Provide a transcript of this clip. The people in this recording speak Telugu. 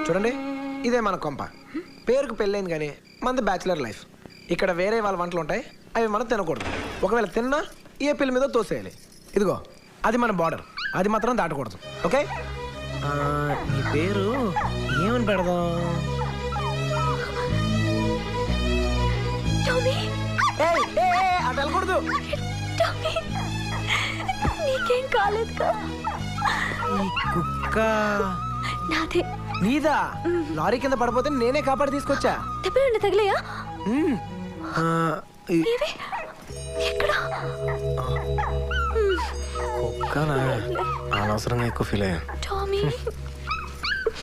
చూడండి, ఇదే మన కొంప. పేరుకు పెళ్ళైంది కానీ మనది బ్యాచిలర్ లైఫ్. ఇక్కడ వేరే వాళ్ళ వంటలు ఉంటాయి, అవి మనం తినకూడదు. ఒకవేళ తిన్నా ఏ పిల్ల మీద తోసేయాలి. ఇదిగో అది మన బార్డర్, అది మాత్రం దాటకూడదు. ఓకే? నీ పేరు ఏమని పెడదాం? అటు వెళ్ళకూడదు. నీకేం కాలేదు. కుక్క నాదే. నీదా? లారీ కింద పడిపోతే నేనే కాపాడి తీసుకొచ్చా. దెబ్బలు తగిలేయా? కుక్కనా? అనవసరంగా ఎక్కువ ఫీల్ అయ్యా.